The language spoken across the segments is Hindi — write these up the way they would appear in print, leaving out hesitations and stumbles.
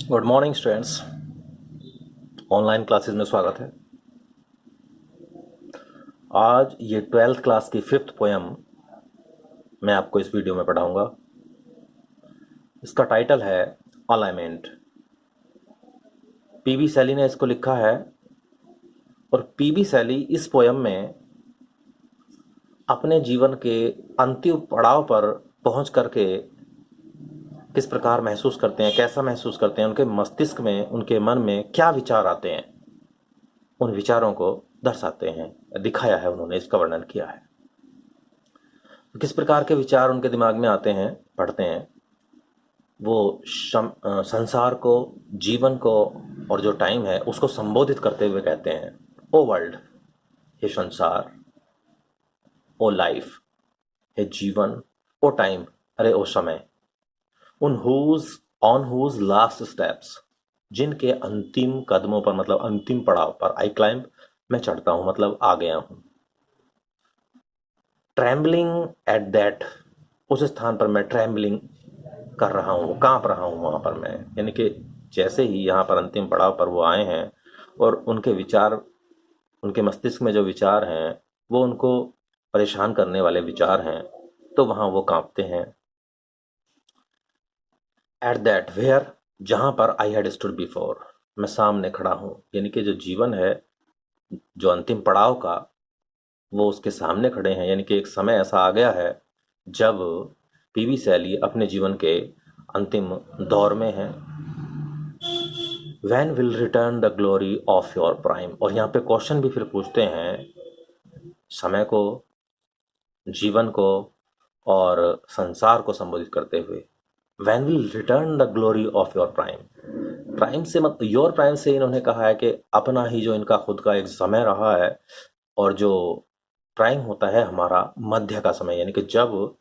Good morning students. Online classes में स्वागत है। आज ये 12th क्लास की 5th पोयम मैं आपको इस वीडियो में पढ़ाऊंगा। इसका टाइटल है अलाइनमेंट। पीबी सैली ने इसको लिखा है और पीबी सैली इस पोयम में अपने जीवन के अंतिम पड़ाव पर पहुंच करके किस प्रकार महसूस करते हैं, कैसा महसूस करते हैं, उनके मस्तिष्क में, उनके मन में क्या विचार आते हैं, उन विचारों को दर्शाते हैं, दिखाया है उन्होंने, इसका वर्णन किया है। किस प्रकार के विचार उनके दिमाग में आते हैं, पढ़ते हैं। वो संसार को, जीवन को और जो टाइम है उसको संबोधित करते हुए कहते हैं, ओ वर्ल्ड, हे संसार, ओ लाइफ, हे जीवन, ओ टाइम, अरे ओ समय, ऑन हुज लास्ट स्टेप्स, जिनके अंतिम कदमों पर, मतलब अंतिम पड़ाव पर, आई क्लाइंब, मैं चढ़ता हूं, मतलब आ गया हूं। ट्रैम्बलिंग एट दैट, उस स्थान पर मैं ट्रैम्बलिंग कर रहा हूँ, कांप रहा हूँ वहाँ पर मैं। यानी कि जैसे ही यहाँ पर अंतिम पड़ाव पर वो आए हैं और उनके विचार, उनके मस्तिष्क में जो विचार हैं वो उनको परेशान करने वाले विचार हैं, तो वहाँ वो कांपते हैं। एट दैट वेयर, जहाँ पर आई हैड स्टूड बिफोर, मैं सामने खड़ा हूँ। यानी कि जो जीवन है, जो अंतिम पड़ाव का, वो उसके सामने खड़े हैं। यानी कि एक समय ऐसा आ गया है जब पीवी सैली अपने जीवन के अंतिम दौर में हैं। When will return the glory of your prime, और यहाँ पे क्वेश्चन भी फिर पूछते हैं समय को, जीवन को और संसार को संबोधित करते हुए। When will return the glory of your prime, prime से मत, योर प्राइम से इन्होंने कहा है कि अपना ही जो इनका खुद का एक समय रहा है, और जो प्राइम होता है हमारा मध्य का समय, यानी कि जब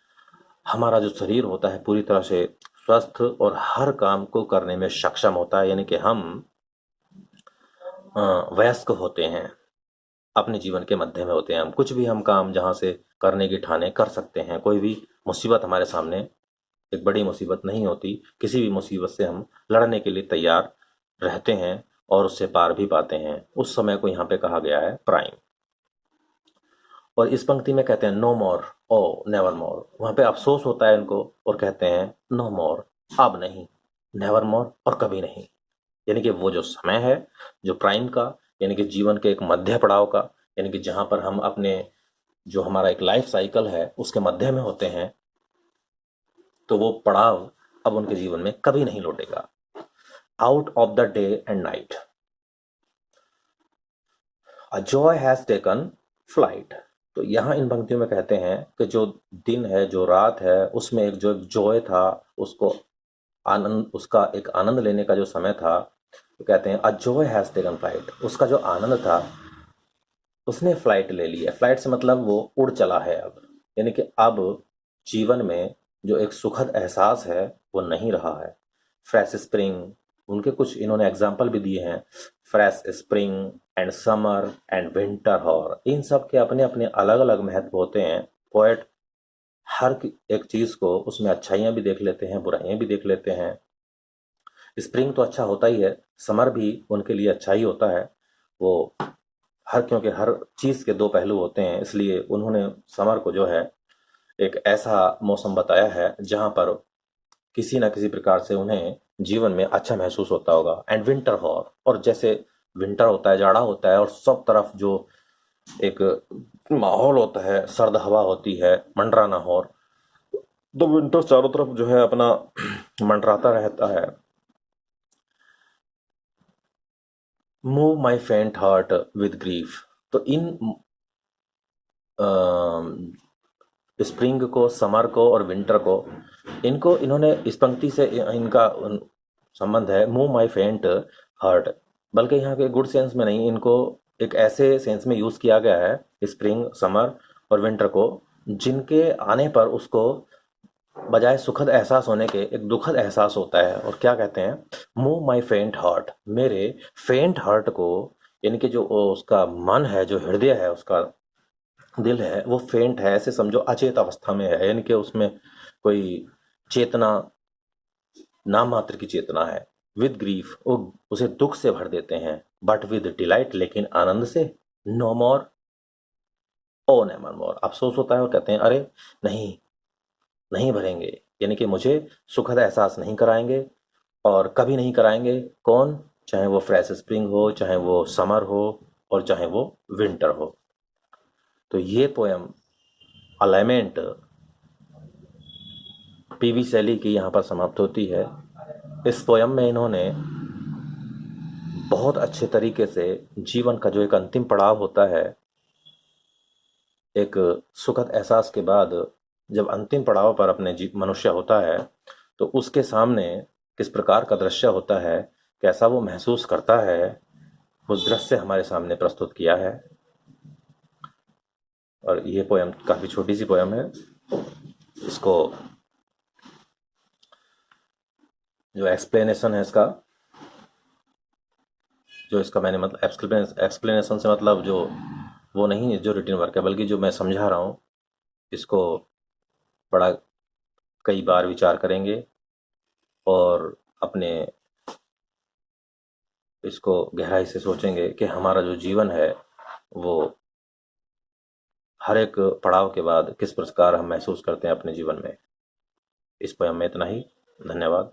हमारा जो शरीर होता है पूरी तरह से स्वस्थ और हर काम को करने में सक्षम होता है। यानी कि हम वयस्क होते हैं, अपने जीवन के मध्य में होते हैं। हम कुछ भी, हम काम जहाँ से करने की ठाने कर सकते हैं। कोई भी मुसीबत हमारे सामने एक बड़ी मुसीबत नहीं होती। किसी भी मुसीबत से हम लड़ने के लिए तैयार रहते हैं और उससे पार भी पाते हैं। उस समय को यहाँ पे कहा गया है प्राइम। और इस पंक्ति में कहते हैं नो मोर, ओ नेवर मोर। वहाँ पे अफसोस होता है इनको और कहते हैं नो मोर, अब नहीं, नेवर मोर, और कभी नहीं। यानी कि वो जो समय है, जो प्राइम का, यानी कि जीवन के एक मध्य पड़ाव का, यानी कि जहाँ पर हम अपने, जो हमारा एक लाइफ साइकिल है उसके मध्य में होते हैं, तो वो पड़ाव अब उनके जीवन में कभी नहीं लौटेगा। Out of the day and night, a joy has taken flight. तो यहाँ इन पंक्तियों में कहते हैं कि जो दिन है, जो रात है, उसमें एक जो जॉय था, उसको आनंद, उसका एक आनंद लेने का जो समय था, तो कहते हैं अ जॉय हैज टेकन फ्लाइट। उसका जो आनंद था उसने फ्लाइट ले लिया। फ्लाइट से मतलब वो उड़ चला है अब। यानी कि अब जीवन में जो एक सुखद एहसास है वो नहीं रहा है। फ्रेश स्प्रिंग, उनके कुछ इन्होंने एग्जाम्पल भी दिए हैं। Fresh spring and summer and winter hoar, इन सब के अपने अपने अलग अलग महत्व होते हैं। पोएट हर एक चीज़ को, उसमें अच्छाइयाँ भी देख लेते हैं, बुराइयाँ भी देख लेते हैं। स्प्रिंग तो अच्छा होता ही है, समर भी उनके लिए अच्छा ही होता है। वो क्योंकि हर चीज़ के दो पहलू होते हैं, इसलिए उन्होंने समर को जो है एक ऐसा मौसम बताया है जहाँ पर किसी ना किसी प्रकार से उन्हें जीवन में अच्छा महसूस होता होगा। एंड विंटर हॉर, और जैसे विंटर होता है, जाड़ा होता है, और सब तरफ जो एक माहौल होता है, सर्द हवा होती है, मंडराना हॉर, तो विंटर चारों तरफ जो है अपना मंडराता रहता है। मूव माई फेंट हार्ट विद ग्रीफ, तो इन स्प्रिंग को, समर को और विंटर को, इनको इन्होंने इस पंक्ति से इनका संबंध है मूव माई फेंट हार्ट। बल्कि यहाँ के गुड सेंस में नहीं, इनको एक ऐसे सेंस में यूज़ किया गया है, स्प्रिंग, समर और विंटर को, जिनके आने पर उसको बजाय सुखद एहसास होने के एक दुखद एहसास होता है। और क्या कहते हैं, मूव माई फेंट हार्ट, मेरे फेंट हार्ट को, यानी कि जो उसका मन है, जो हृदय है, उसका दिल है, वो फेंट है, ऐसे समझो अचेत अवस्था में है। यानी कि उसमें कोई चेतना, नाम मात्र की चेतना है। विद ग्रीफ, वो उसे दुख से भर देते हैं, बट विद डिलाइट, लेकिन आनंद से। नो मोर, ओ नेवर मोर, अफसोस होता है और कहते हैं अरे नहीं, नहीं भरेंगे, यानी कि मुझे सुखद एहसास नहीं कराएंगे और कभी नहीं कराएंगे। कौन? चाहे वो फ्रेश स्प्रिंग हो, चाहे वो समर हो, और चाहे वो विंटर हो। तो ये पोयम अलाइमेंट पीवी शैली की यहाँ पर समाप्त होती है। इस पोयम में इन्होंने बहुत अच्छे तरीके से जीवन का जो एक अंतिम पड़ाव होता है, एक सुखद एहसास के बाद जब अंतिम पड़ाव पर अपने मनुष्य होता है, तो उसके सामने किस प्रकार का दृश्य होता है, कैसा वो महसूस करता है, वो दृश्य हमारे सामने प्रस्तुत किया है। और ये पोयम काफ़ी छोटी सी पोयम है। इसको जो एक्सप्लेनेशन है इसका, जो इसका मैंने मतलब एक्सप्लेनेशन से मतलब जो वो नहीं है जो रिटन वर्क है, बल्कि जो मैं समझा रहा हूँ, इसको बड़ा कई बार विचार करेंगे और अपने इसको गहराई से सोचेंगे कि हमारा जो जीवन है वो हर एक पड़ाव के बाद किस प्रकार हम महसूस करते हैं अपने जीवन में। इस पोयम में इतना ही। धन्यवाद।